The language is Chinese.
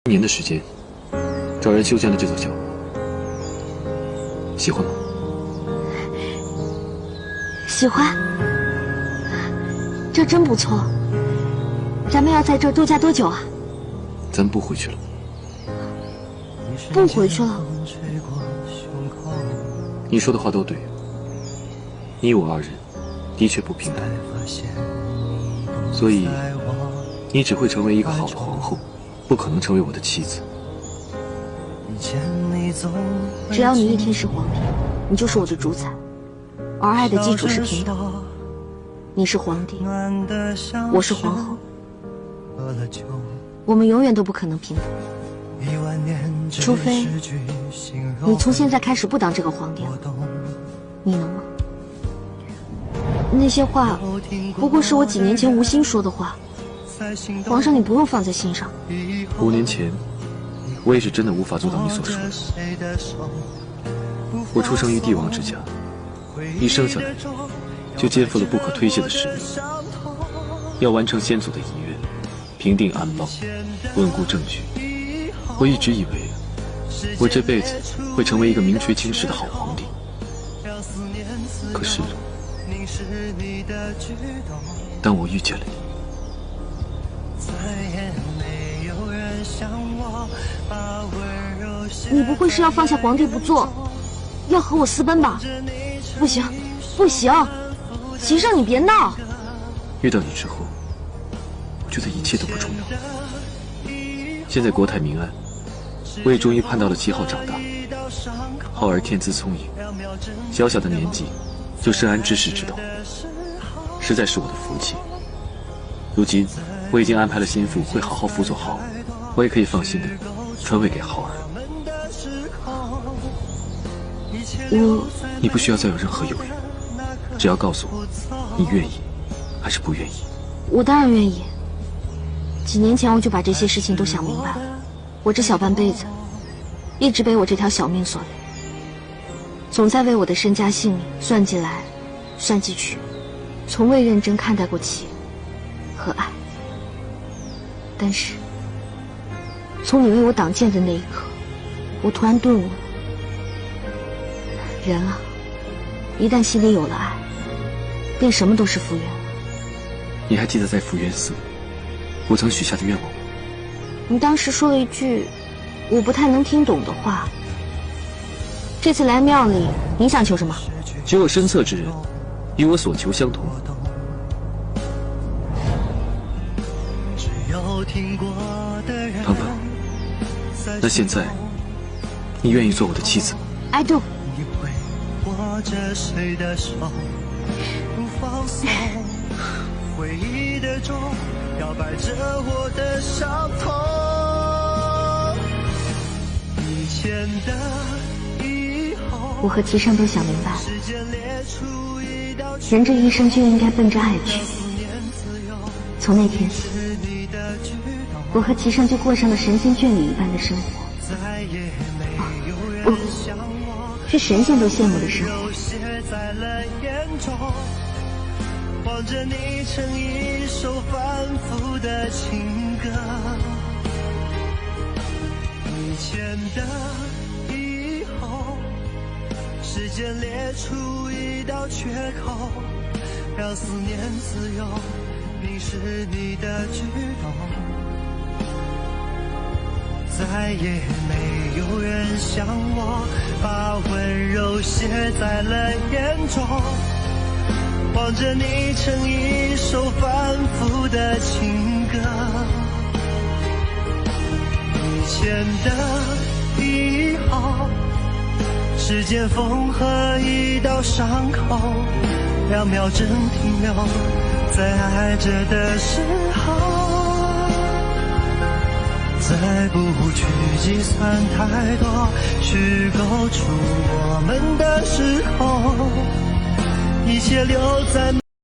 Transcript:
1年的时间，找人修建了这座桥，喜欢吗？喜欢，这真不错。咱们要在这儿度假多久啊？咱不回去了。不回去了？你说的话都对，你我2人的确不平凡，所以你只会成为一个好的皇后，不可能成为我的妻子。只要你一天是皇帝，你就是我的主宰。而爱的基础是平等，你是皇帝，我是皇后，我们永远都不可能平等，除非你从现在开始不当这个皇帝了，你能吗？那些话不过是我几年前无心说的话，皇上你不用放在心上。5年前，我也是真的无法做到你所说的。我出生于帝王之家，一生下来就肩负了不可推卸的使命，要完成先祖的遗愿，平定安邦，稳固政局。我一直以为我这辈子会成为一个名垂青史的好皇帝，可是当我遇见了你，你不会是要放下皇帝不做，要和我私奔吧？不行，不行，齐胜你别闹。遇到你之后，我觉得一切都不重要。现在国泰民安，我也终于盼到了7号长大。浩儿天资聪颖，小小的年纪就深谙知识之道，实在是我的福气。如今我已经安排了心腹会好好辅佐浩儿，我也可以放心的传位给浩儿。你不需要再有任何犹豫，只要告诉我你愿意还是不愿意。我当然愿意。几年前我就把这些事情都想明白了，我这小半辈子一直被我这条小命所累，总在为我的身家性命算计来算计去，从未认真看待过情和爱。但是从你为我挡箭的那一刻，我突然顿悟了，人啊，一旦心里有了爱，便什么都是福缘。你还记得在福源寺我曾许下的愿望吗？你当时说了一句我不太能听懂的话。这次来庙里你想求什么？求我身侧之人与我所求相同。胖胖，那现在你愿意做我的妻子吗？ I do。握着谁的手，不放松，回忆的钟摇摆着我的伤痛。以前的以后，我和齐胜都想明白了，人这一生就应该奔着爱去。从那天起，我和齐胜就过上了神仙眷侣一般的生活。不，是神仙都羡慕的生活。望着你成一首反复的情歌，以前的以后，时间裂出一道缺口，让思念自由凝视你的举动。再也没有人像我，把温柔写在了眼中，望着你成一首反复的情歌。以前的以后，时间缝合一道伤口，2秒针停留在爱着的时候。再不去计算太多，虚构出我们的时候，一切留在